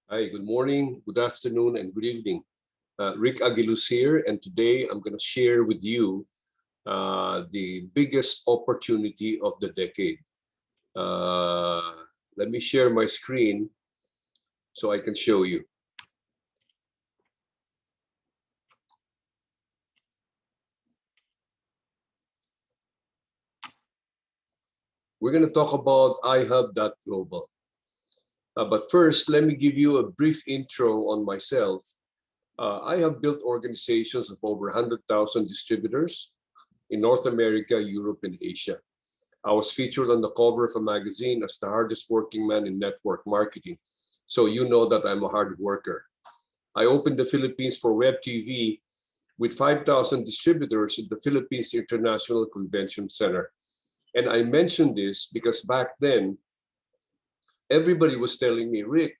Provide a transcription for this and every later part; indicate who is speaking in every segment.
Speaker 1: Hi, good morning, good afternoon, and good evening. Rick Aguiluz here, and today I'm going to share with you the biggest opportunity of the decade. Let me share my screen so I can show you. We're going to talk about iHubGlobal. But first, let me give you a brief intro on myself. I have built organizations of over 100,000 distributors in North America, Europe, and Asia. I was featured on the cover of a magazine as the hardest working man in network marketing. So you know that I'm a hard worker. I opened the Philippines for web TV with 5,000 distributors at the Philippines International Convention Center. And I mentioned this because back then, everybody was telling me, Rick,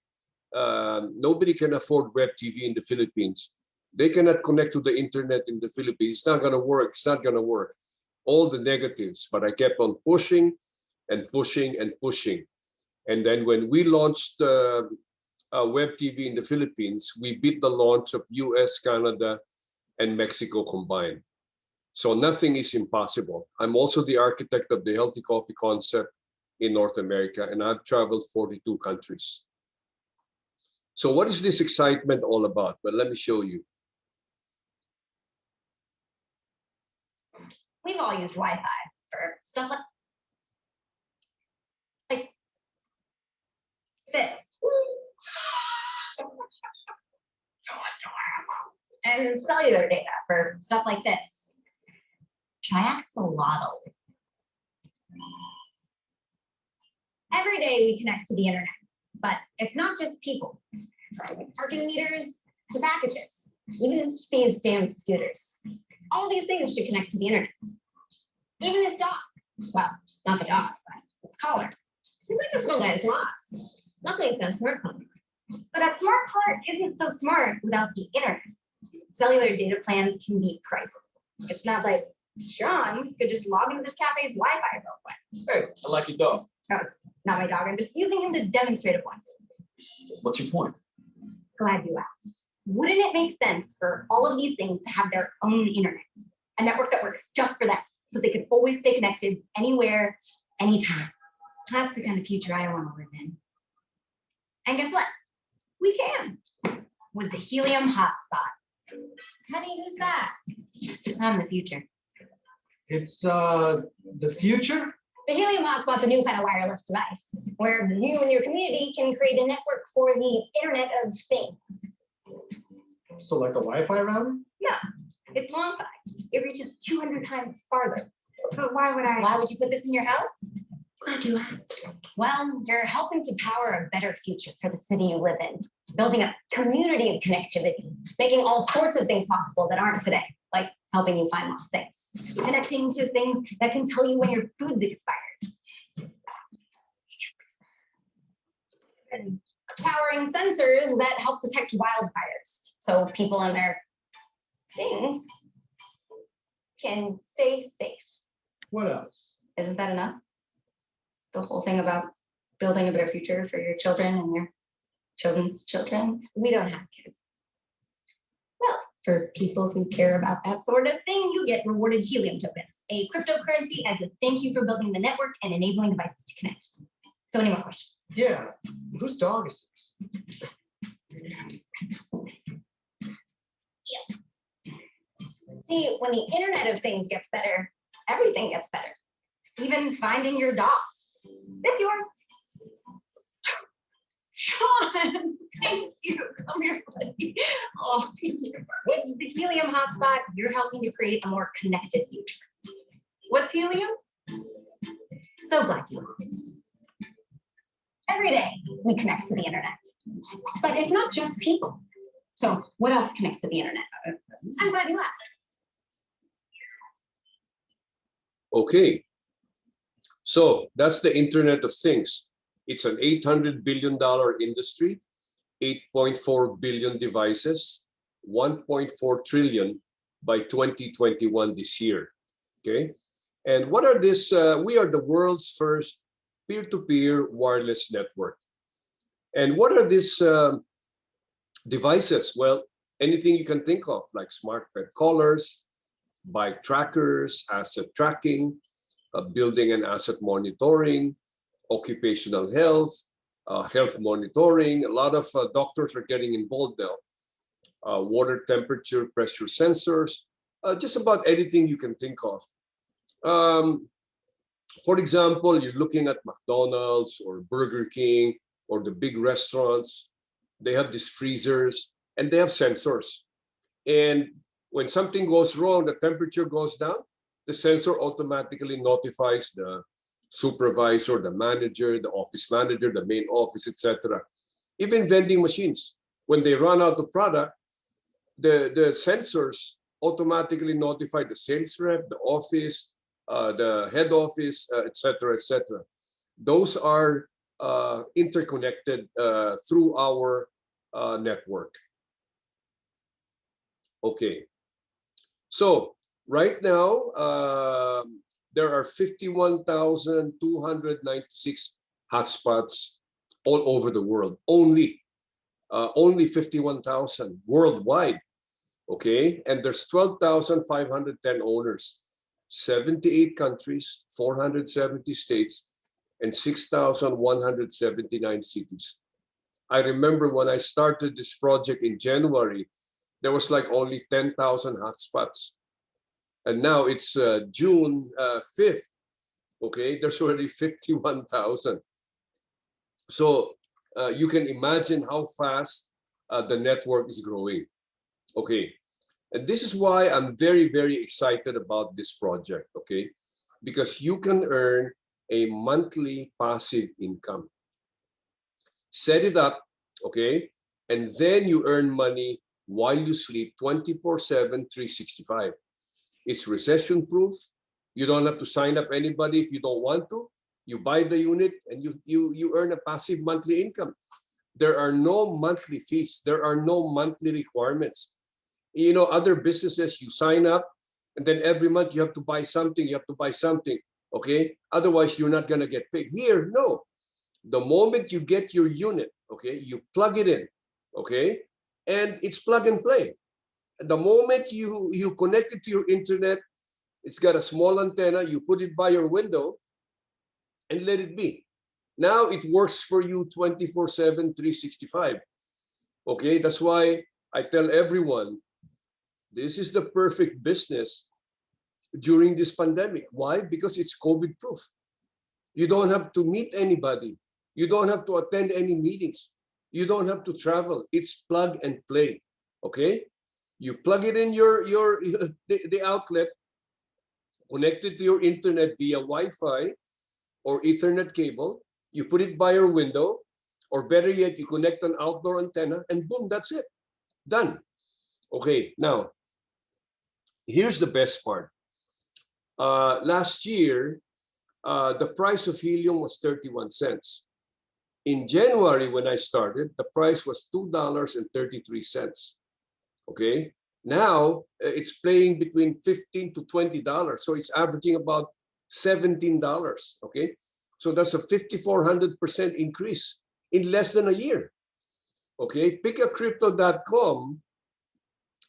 Speaker 1: nobody can afford web TV in the Philippines. They cannot connect to the internet in the Philippines. It's not going to work. It's not going to work. All the negatives, but I kept on pushing and pushing and pushing. And then when we launched web TV in the Philippines, we beat the launch of US, Canada, and Mexico combined. So nothing is impossible. I'm also the architect of the healthy coffee concept in North America, and I've traveled 42 countries. So what is this excitement all about? Well, let me show you.
Speaker 2: We've all used Wi-Fi for stuff like this. So adorable. And cellular data for stuff like this. Triaxolotl. Every day we connect to the internet, but it's not just people. From parking meters to packages, even these damn scooters. All these things should connect to the internet. Even this dog. Well, not the dog, but its collar. Seems like this little guy is lost. Luckily, he's got a smartphone. But that smart collar isn't so smart without the internet. Cellular data plans can be pricey. It's not like Sean could just log into this cafe's Wi-Fi real quick.
Speaker 3: Hey, I like your dog.
Speaker 2: No, it's not my dog. I'm just using him to demonstrate a point.
Speaker 3: What's your point?
Speaker 2: Glad you asked. Wouldn't it make sense for all of these things to have their own internet? A network that works just for them, so they can always stay connected anywhere, anytime. That's the kind of future I want to live in. And guess what? We can. With the Helium Hotspot. How do you use that? I'm the future.
Speaker 4: It's the future?
Speaker 2: The Helium Hotspot's a new kind of wireless device where you and your community can create a network for the Internet of Things.
Speaker 4: So like a Wi-Fi router?
Speaker 2: Yeah, it's long-fi. It reaches 200 times farther. But why would you put this in your house? Glad you asked. Well, you're helping to power a better future for the city you live in, building a community of connectivity, making all sorts of things possible that aren't today, like helping you find lost things, connecting to things that can tell you when your food's expired, and powering sensors that help detect wildfires so people and their things can stay safe.
Speaker 4: What else?
Speaker 2: Isn't that enough? The whole thing about building a better future for your children and your children's children. We don't have kids. Well, for people who care about that sort of thing, you get rewarded helium tokens, a cryptocurrency as a thank you for building the network and enabling devices to connect. So any more questions?
Speaker 4: Yeah. Whose dog is this?
Speaker 2: Yeah. See, when the Internet of Things gets better, everything gets better. Even finding your dog. It's yours. Sean, thank you. Come here, buddy. Oh, with the Helium Hotspot, you're helping to create a more connected future. What's helium? So glad you asked. Every day, we connect to the internet. But it's not just people. So what else connects to the internet? I'm glad you asked.
Speaker 1: Okay. So that's the Internet of Things. It's an $800 billion industry, 8.4 billion devices, 1.4 trillion by 2021 this year. Okay. And what are this? We are the world's first peer-to-peer wireless network. And what are these Devices, well, anything you can think of, like smart pet collars, bike trackers, asset tracking, building and asset monitoring, occupational health, health monitoring. A lot of doctors are getting involved now. Water temperature, pressure sensors, just about anything you can think of. For example, you're looking at McDonald's or Burger King or the big restaurants. They have these freezers and they have sensors. And when something goes wrong, the temperature goes down, the sensor automatically notifies the supervisor, the manager, the office manager, the main office, etc. Even vending machines, when they run out of product, the sensors automatically notify the sales rep, the office, the head office, etc., etc. Those are interconnected through our network. Okay, so right now there are 51,296 hotspots all over the world. Only 51,000 worldwide. Okay, and there's 12,510 owners, 78 countries, 470 states, and 6,179 cities. I remember when I started this project in January, there was like only 10,000 hotspots. And now it's June 5th, okay, there's already 51,000. So you can imagine how fast the network is growing. Okay, and this is why I'm very, very excited about this project, okay? Because you can earn a monthly passive income. Set it up, okay? And then you earn money while you sleep 24/7, 365. It's recession proof. You don't have to sign up anybody if you don't want to. You buy the unit and you earn a passive monthly income. There are no monthly fees. There are no monthly requirements. You know, other businesses, you sign up and then every month you have to buy something, okay? Otherwise, you're not gonna get paid. Here, no. The moment you get your unit, okay, you plug it in, okay? And it's plug and play. The moment you connect it to your internet, it's got a small antenna, you put it by your window and let it be. Now it works for you 24/7, 365. Okay, that's why I tell everyone, this is the perfect business during this pandemic. Why? Because it's COVID proof. You don't have to meet anybody. You don't have to attend any meetings. You don't have to travel. It's plug and play. Okay? You plug it in the outlet, connect it to your internet via Wi-Fi or Ethernet cable. You put it by your window, or better yet, you connect an outdoor antenna, and boom, that's it. Done. Okay, now, here's the best part. Last year, the price of helium was 31 cents. In January, when I started, the price was $2.33. Okay, now it's playing between $15 to $20, so it's averaging about $17. Okay, so that's a 5,400% increase in less than a year. Okay, pickacrypto.com,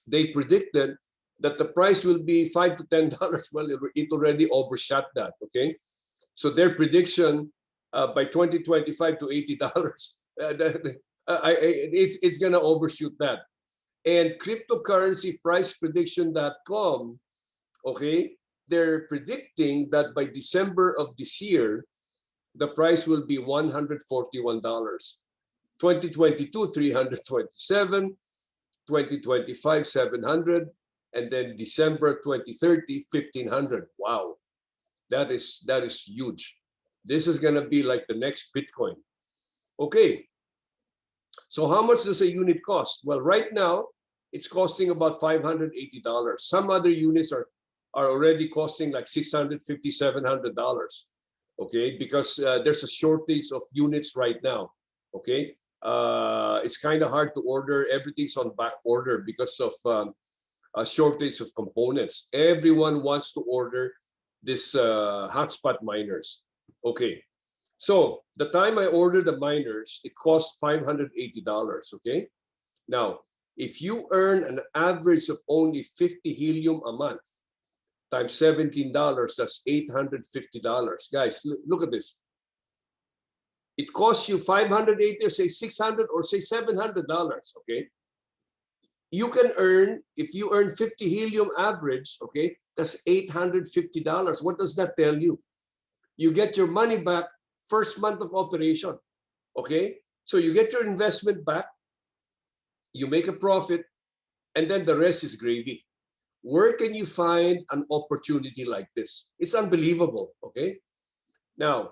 Speaker 1: they predicted that the price will be $5 to $10. Well, it already overshot that. Okay, so their prediction by 2025 to $80, it's gonna overshoot that. And cryptocurrencypriceprediction.com, okay, they're predicting that by December of this year, the price will be $141. 2022, 327, 2025, 700, and then December 2030, 1,500. Wow, that is huge. This is gonna be like the next Bitcoin. Okay, so how much does a unit cost? Well, right now, it's costing about $580. Some other units are already costing like $650, $700. Okay, because there's a shortage of units right now. Okay, it's kind of hard to order. Everything's on back order because of a shortage of components. Everyone wants to order this hotspot miners. Okay, so the time I ordered the miners, it cost $580. Okay, Now, if you earn an average of only 50 helium a month, times $17, that's $850. Guys, look at this. It costs you $580 or say $600 or say $700, okay? You can earn, if you earn 50 helium average, okay, that's $850. What does that tell you? You get your money back first month of operation, okay? So you get your investment back, you make a profit, and then the rest is gravy. Where can you find an opportunity like this? It's unbelievable, okay? Now,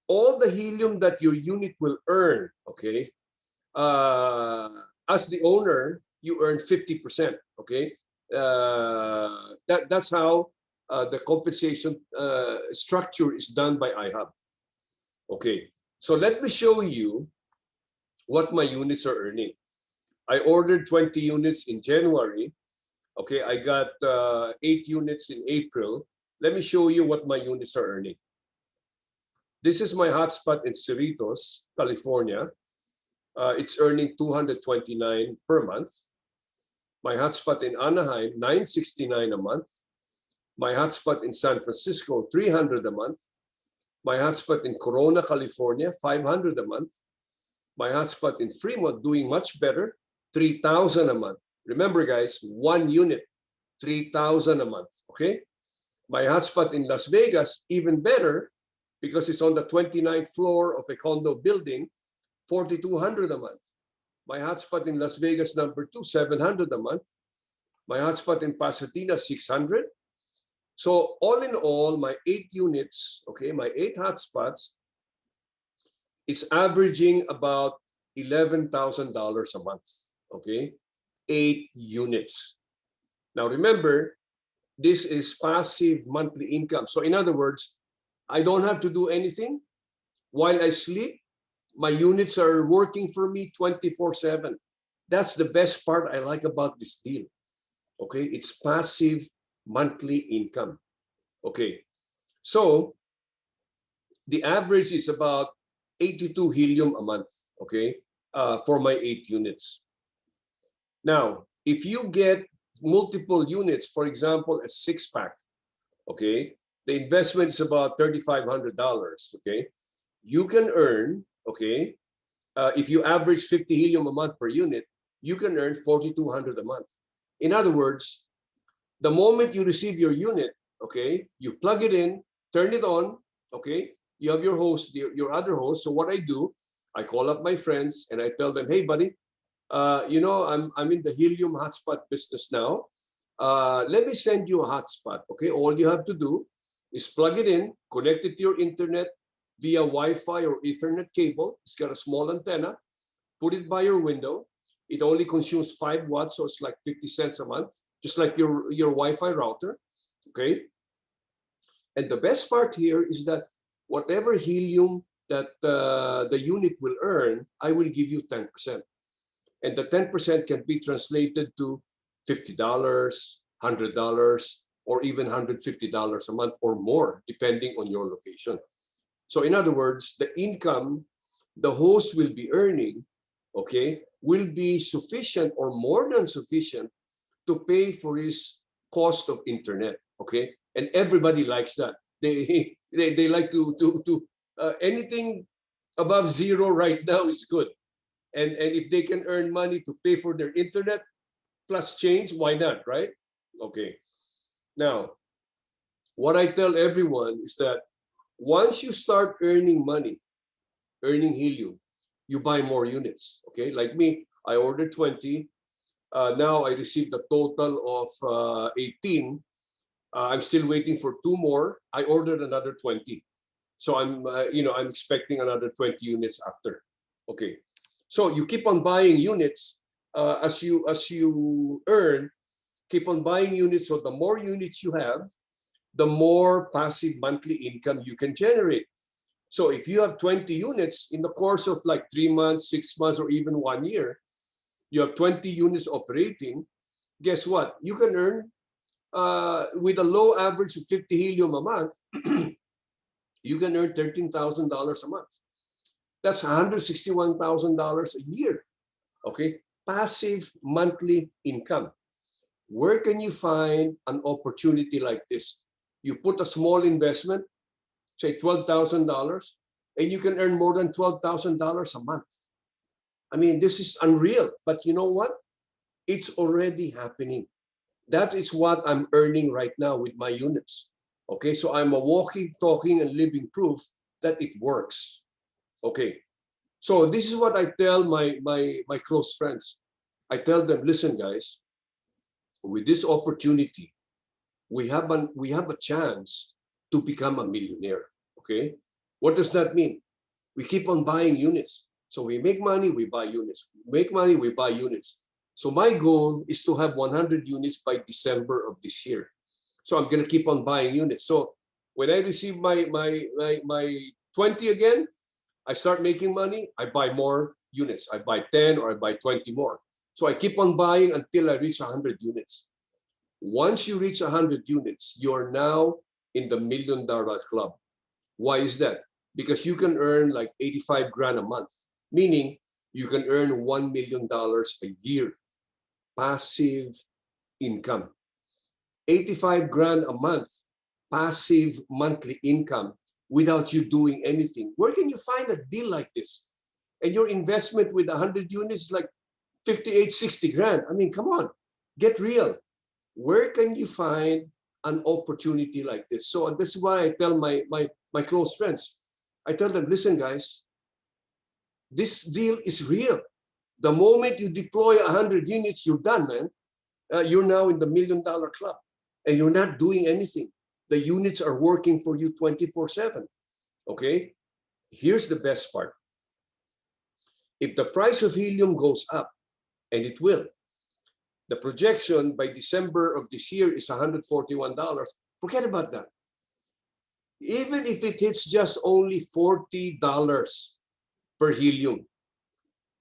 Speaker 1: all the helium that your unit will earn, okay, as the owner, you earn 50%, okay? That's how the compensation structure is done by iHub. Okay, so let me show you what my units are earning. I ordered 20 units in January. Okay, I got 8 units in April. Let me show you what my units are earning. This is my hotspot in Cerritos, California. It's earning $229 per month. My hotspot in Anaheim, $969 a month. My hotspot in San Francisco, $300 a month. My hotspot in Corona, California, $500 a month. My hotspot in Fremont, doing much better, $3,000 a month. Remember, guys, 1 unit, $3,000 a month, okay? My hotspot in Las Vegas, even better, because it's on the 29th floor of a condo building, $4,200 a month. My hotspot in Las Vegas, number 2, $700 a month. My hotspot in Pasadena, $600. So all in all, my 8 units, okay, my 8 hotspots is averaging about $11,000 a month, okay? 8 units. Now remember, this is passive monthly income. So in other words, I don't have to do anything. While I sleep, my units are working for me 24/7. That's the best part I like about this deal. Okay, it's passive monthly income. Okay, so the average is about 82 helium a month, okay, for my 8 units. Now, if you get multiple units, for example, a 6-pack, okay, the investment is about $3,500, okay, you can earn, okay, if you average 50 helium a month per unit, you can earn $4,200 a month. In other words, the moment you receive your unit, okay, you plug it in, turn it on, okay, you have your host, your other host. So what I do, I call up my friends and I tell them, hey, buddy, you know, I'm in the Helium Hotspot business now. Let me send you a hotspot, okay? All you have to do is plug it in, connect it to your internet via Wi-Fi or Ethernet cable. It's got a small antenna. Put it by your window. It only consumes 5 watts, so it's like 50 cents a month, just like your Wi-Fi router, okay? And the best part here is that whatever helium that the unit will earn, I will give you 10%. And the 10% can be translated to $50, $100, or even $150 a month or more, depending on your location. So in other words, the income the host will be earning, okay, will be sufficient or more than sufficient to pay for his cost of internet, okay? And everybody likes that. They like to anything above 0 right now is good. And if they can earn money to pay for their internet plus change, why not, right? Okay. Now, what I tell everyone is that once you start earning money, earning helium, you buy more units, okay? Like me, I ordered 20. Now I received a total of 18. I'm still waiting for 2 more. I ordered another 20. So I'm, I'm expecting another 20 units after. Okay. So you keep on buying units as you earn, keep on buying units. So the more units you have, the more passive monthly income you can generate. So if you have 20 units in the course of like 3 months, 6 months, or even 1 year, you have 20 units operating. Guess what? You can earn with a low average of 50 helium a month, you can earn $13,000 a month. That's $161,000 a year. Okay, passive monthly income. Where can you find an opportunity like this? You put a small investment, say $12,000, and you can earn more than $12,000 a month. I mean, this is unreal, but you know what? It's already happening. That is what I'm earning right now with my units. Okay, so I'm a walking, talking, and living proof that it works. Okay, so this is what I tell my close friends. I tell them, listen, guys, with this opportunity, we have a chance to become a millionaire. Okay, what does that mean? We keep on buying units. So we make money, we buy units. Make money, we buy units. So my goal is to have 100 units by December of this year. So I'm gonna keep on buying units. So when I receive my 20 again, I start making money, I buy more units. I buy 10 or I buy 20 more. So I keep on buying until I reach 100 units. Once you reach 100 units, you're now in the $1 million club. Why is that? Because you can earn like 85 grand a month, meaning you can earn $1 million a year. Passive income. 85 grand a month, passive monthly income without you doing anything. Where can you find a deal like this? And your investment with 100 units is like 58, 60 grand. I mean, come on, get real. Where can you find an opportunity like this? So this is why I tell my close friends, I tell them, listen, guys, this deal is real. The moment you deploy 100 units, you're done, man. You're now in the $1 million club and you're not doing anything. The units are working for you 24/7. Okay? Here's the best part. If the price of helium goes up, and it will, the projection by December of this year is $141. Forget about that. Even if it hits just only $40 per helium,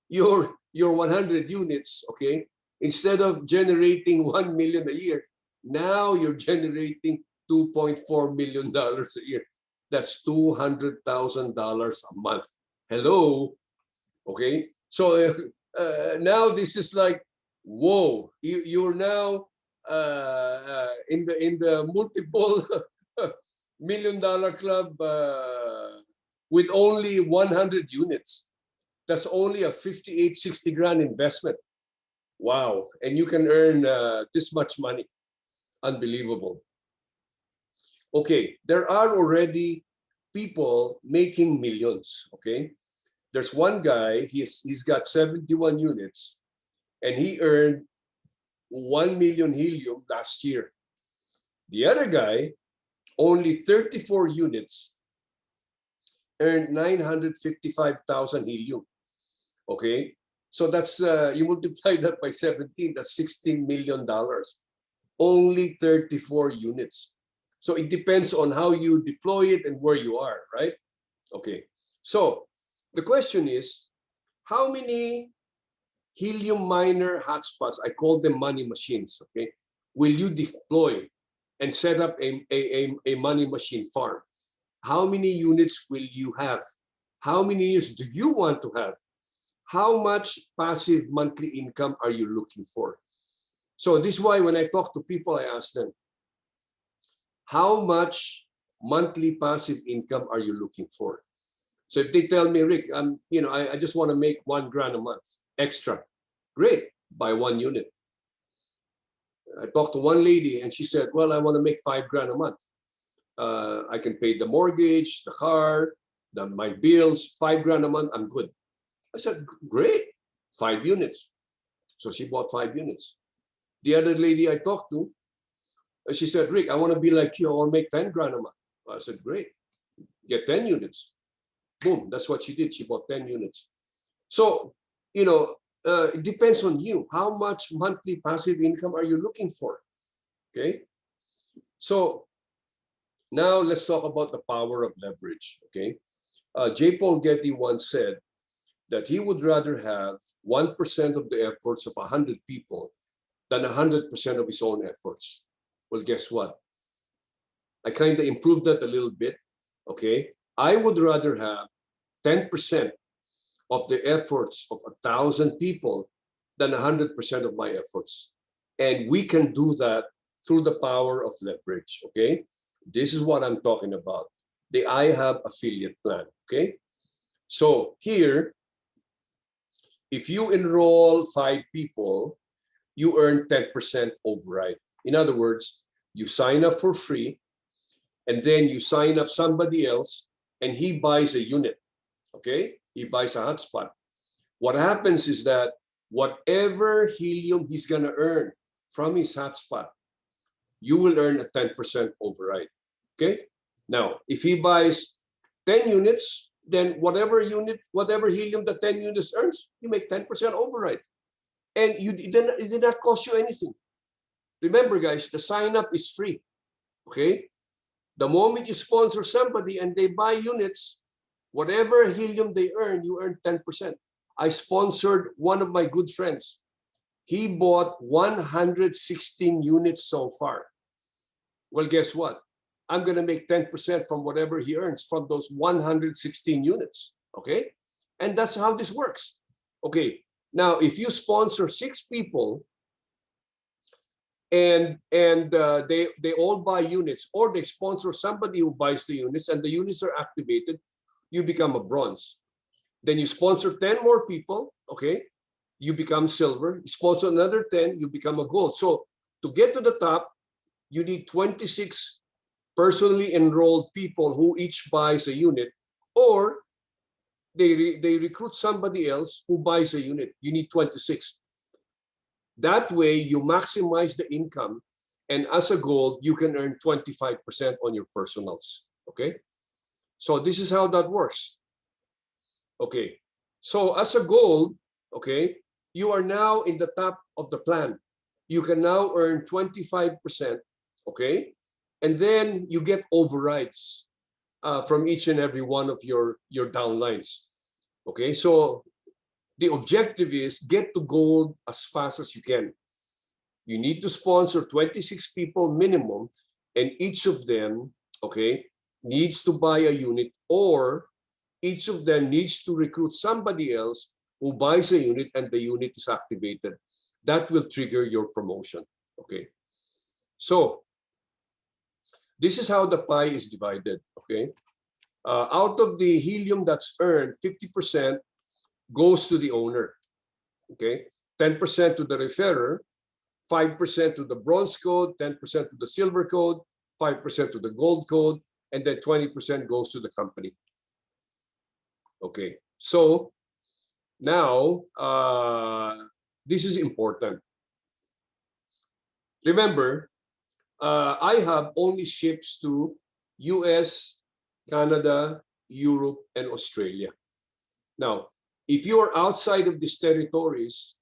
Speaker 1: your 100 units, okay, instead of generating 1 million a year, now you're generating $2.4 million a year. That's $200,000 a month. Hello, okay. So now this is like, whoa, you're now in the multiple $1 million club with only 100 units. That's only a 58, 60 grand investment. Wow. And you can earn this much money. Unbelievable. Okay, there are already people making millions. Okay, there's one guy, he's got 71 units and he earned 1 million helium last year. The other guy, only 34 units, earned 955,000 helium. Okay, so that's you multiply that by 17, that's $16 million. Only 34 units. So it depends on how you deploy it and where you are, right? Okay, so the question is, how many helium miner hotspots, I call them money machines, okay, will you deploy and set up a money machine farm? How many units will you have? How many units do you want to have? How much passive monthly income are you looking for? So this is why when I talk to people, I ask them, how much monthly passive income are you looking for? So if they tell me, Rick, I just want to make 1 grand a month extra, great, buy 1 unit. I talked to one lady and she said, well, I want to make 5 grand a month. I can pay the mortgage, the car, my bills, 5 grand a month, I'm good. I said, great, 5 units. So she bought 5 units. The other lady I talked to, she said, Rick, I want to be like you, I want to make 10 grand a month. I said, great, get 10 units. Boom, that's what she did. She bought 10 units. So, it depends on you. How much monthly passive income are you looking for? Okay. So now let's talk about the power of leverage. Okay. J. Paul Getty once said that he would rather have 1% of the efforts of 100 people than 100% of his own efforts. Well, guess what? I kind of improved that a little bit. Okay. I would rather have 10% of the efforts of 1,000 people than 100% of my efforts. And we can do that through the power of leverage, okay? This is what I'm talking about, the iHub affiliate plan, okay? So here, if you enroll 5 people, you earn 10% override. In other words, you sign up for free, and then you sign up somebody else, and he buys a unit, okay? He buys a hotspot. What happens is that whatever helium he's gonna earn from his hotspot, you will earn a 10% override, okay? Now, if he buys 10 units, then whatever helium the 10 units earns, you make 10% override. And it did not cost you anything. Remember, guys, the sign up is free, okay? The moment you sponsor somebody and they buy units, whatever helium they earn, you earn 10%. I sponsored one of my good friends. He bought 116 units so far. Well, guess what? I'm going to make 10% from whatever he earns from those 116 units, okay? And that's how this works. Okay, now if you sponsor 6 people and they all buy units, or they sponsor somebody who buys the units and the units are activated, you become a bronze. Then you sponsor 10 more people, okay? You become silver. You sponsor another 10, you become a gold. So to get to the top, you need 26 personally enrolled people who each buys a unit, or they recruit somebody else who buys a unit. You need 26. That way, you maximize the income, and as a gold, you can earn 25% on your personals, okay? So this is how that works. Okay, so as a gold, okay, you are now in the top of the plan. You can now earn 25%, okay? And then you get overrides from each and every one of your downlines, okay? So the objective is get to gold as fast as you can. You need to sponsor 26 people minimum, and each of them, okay, needs to buy a unit, or each of them needs to recruit somebody else who buys a unit and the unit is activated. That will trigger your promotion, okay? So this is how the pie is divided, okay? Out of the helium that's earned, 50% goes to the owner, okay? 10% to the referrer, 5% to the bronze code, 10% to the silver code, 5% to the gold code, and then 20% goes to the company. Okay, so now this is important. Remember, iHub only ships to US, Canada, Europe, and Australia. Now, if you are outside of these territories,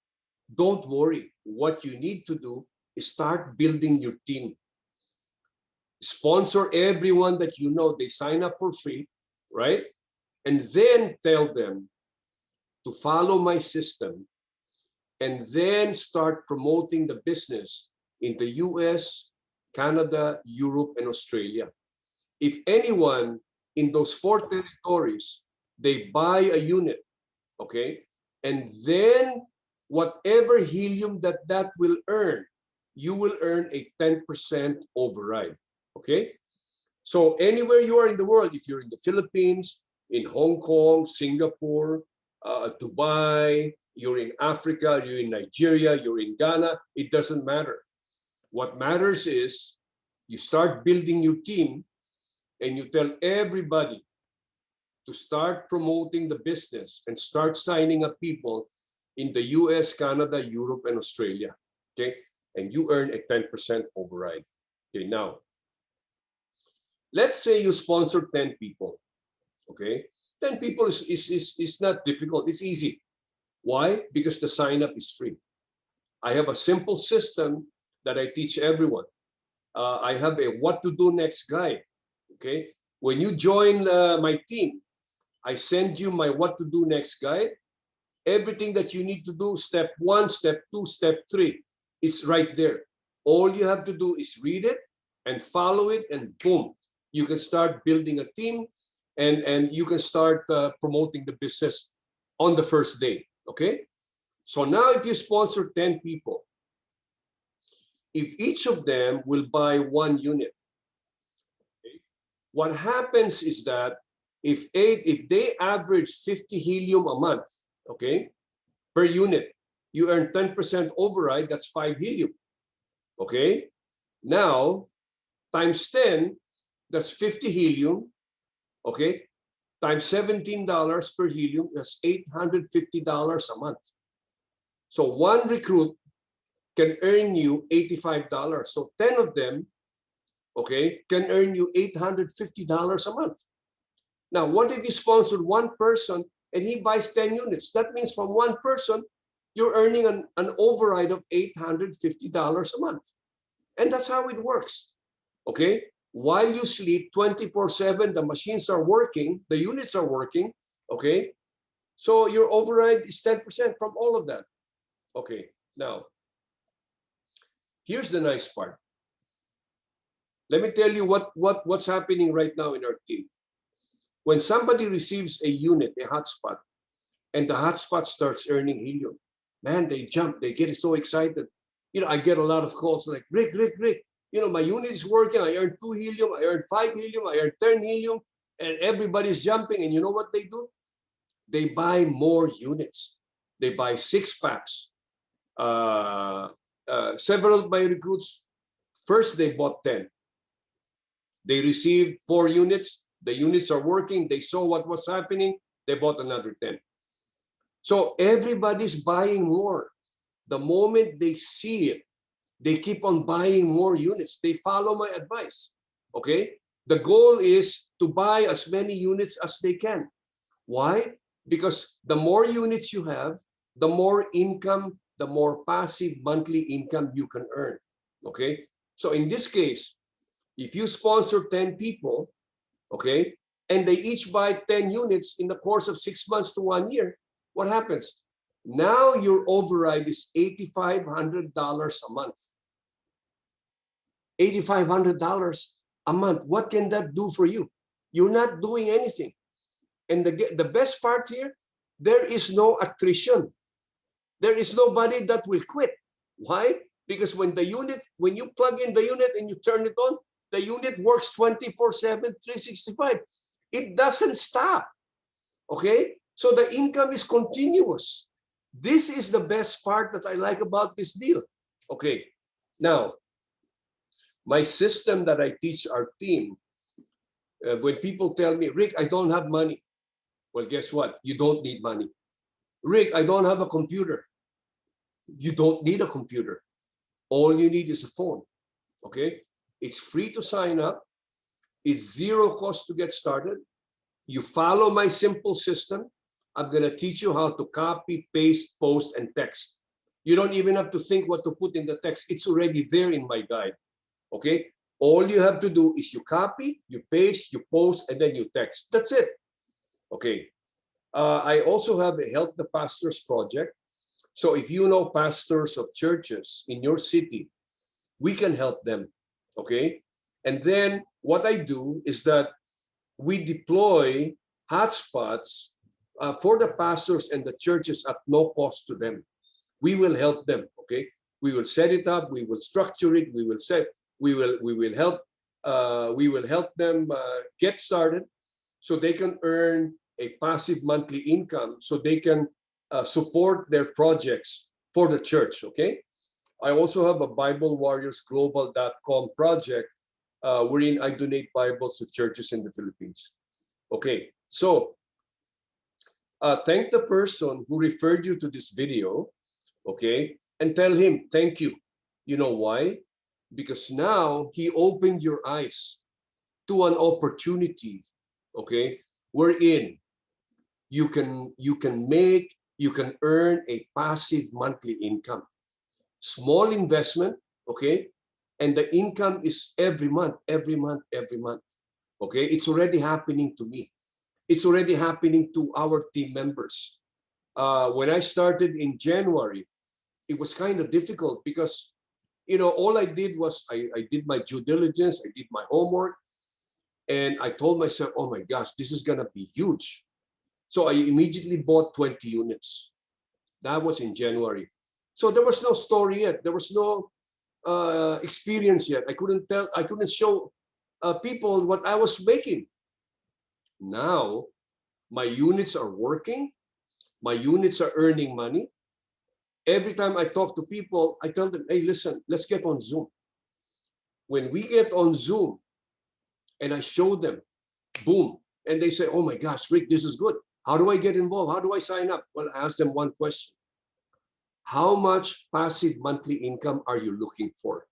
Speaker 1: don't worry. What you need to do is start building your team. Sponsor everyone that you know. They sign up for free, right? And then tell them to follow my system, and then start promoting the business in the US, Canada, Europe, and Australia. If anyone in those 4 territories, they buy a unit, okay? And then whatever helium that will earn, you will earn a 10% override, okay? So anywhere you are in the world, if you're in the Philippines, in Hong Kong, Singapore, Dubai, you're in Africa, you're in Nigeria, you're in Ghana, it doesn't matter. What matters is you start building your team, and you tell everybody to start promoting the business and start signing up people in the US, Canada, Europe, and Australia, okay? And you earn a 10% override. Okay, now, let's say you sponsor 10 people, okay? 10 people is not difficult, it's easy. Why? Because the sign up is free. I have a simple system that I teach everyone. I have a what to do next guide, okay? When you join my team, I send you my what to do next guide. Everything that you need to do, step 1, step 2, step 3, it's right there. All you have to do is read it and follow it, and boom, you can start building a team, and you can start promoting the business on the first day, okay? So now if you sponsor 10 people, if each of them will buy 1 unit, okay, what happens is that if they average 50 helium a month, okay, per unit, you earn 10% override, that's 5 helium, okay? Now, times 10, that's 50 helium, okay? Times $17 per helium, that's $850 a month. So one recruit can earn you $85. So 10 of them, okay, can earn you $850 a month. Now, what if you sponsored 1 person and he buys 10 units? That means from 1 person, you're earning an override of $850 a month. And that's how it works, okay? While you sleep 24/7, the machines are working, the units are working, okay? So your override is 10% from all of that. Okay, now, here's the nice part. Let me tell you what's happening right now in our team. When somebody receives a unit, a hotspot, and the hotspot starts earning helium, man, they jump, they get so excited. You know, I get a lot of calls like, Rick, you know, my unit is working, I earn 2 helium, I earn 5 helium, I earn 10 helium, and everybody's jumping. And you know what they do? They buy more units. They buy 6-packs. Several of my recruits, first they bought 10. They received 4 units. The units are working. They saw what was happening. They bought another 10. So everybody's buying more. The moment they see it, they keep on buying more units. They follow my advice, okay? The goal is to buy as many units as they can. Why? Because the more units you have, the more income, the more passive monthly income you can earn, okay? So in this case, if you sponsor 10 people, okay, and they each buy 10 units in the course of 6 months to 1 year, what happens? Now your override is $8,500 a month. $8,500 a month. What can that do for you? You're not doing anything. And the best part here, there is no attrition. There is nobody that will quit. Why? Because when you plug in the unit and you turn it on, the unit works 24/7, 365. It doesn't stop. Okay? So the income is continuous. This is the best part that I like about this deal. Okay. Now, my system that I teach our team, when people tell me, Rick, I don't have money. Well, guess what? You don't need money. Rick, I don't have a computer. You don't need a computer. All you need is a phone. Okay? It's free to sign up. It's zero cost to get started. You follow my simple system. I'm going to teach you how to copy, paste, post, and text. You don't even have to think what to put in the text. It's already there in my guide. Okay? All you have to do is you copy, you paste, you post, and then you text. That's it. Okay. I also have a Help the Pastors project. So if you know pastors of churches in your city, we can help them. Okay. And then what I do is that we deploy hotspots for the pastors and the churches at no cost to them. We will help them. Okay. We will set it up. We will structure it. We will help them get started so they can earn a passive monthly income so they can support their projects for the church, okay? I also have a BibleWarriorsGlobal.com project wherein I donate Bibles to churches in the Philippines. Okay, so thank the person who referred you to this video, okay? And tell him, thank you. You know why? Because now he opened your eyes to an opportunity, okay? Wherein you can earn a passive monthly income. Small investment, okay? And the income is every month. Okay? It's already happening to me. It's already happening to our team members. When I started in January, it was kind of difficult because, you know, all I did was I did my due diligence, I did my homework, and I told myself, oh my gosh, this is gonna be huge. So I immediately bought 20 units. That was in January. So there was no story yet. There was no experience yet. I couldn't show people what I was making. Now, my units are working. My units are earning money. Every time I talk to people, I tell them, hey, listen, let's get on Zoom. When we get on Zoom and I show them, boom, and they say, oh my gosh, Rick, this is good. How do I get involved? How do I sign up? Well, I ask them one question. How much passive monthly income are you looking for?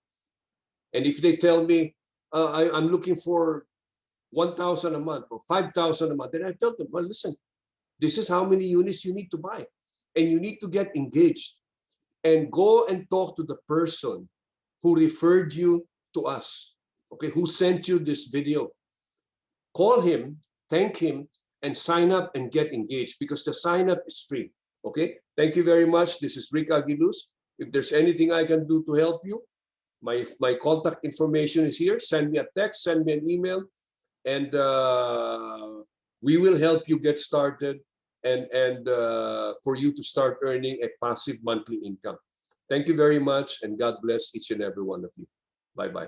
Speaker 1: And if they tell me, I'm looking for 1,000 a month or 5,000 a month, then I tell them, well, listen, this is how many units you need to buy. And you need to get engaged and go and talk to the person who referred you to us, okay, who sent you this video. Call him, thank him, and sign up and get engaged because the sign up is free. Okay, thank you very much. This is Rick Aguiluz. If there's anything I can do to help you, my contact information is here. Send me a text, send me an email, and we will help you get started and for you to start earning a passive monthly income. Thank you very much, and God bless each and every one of you. Bye-bye.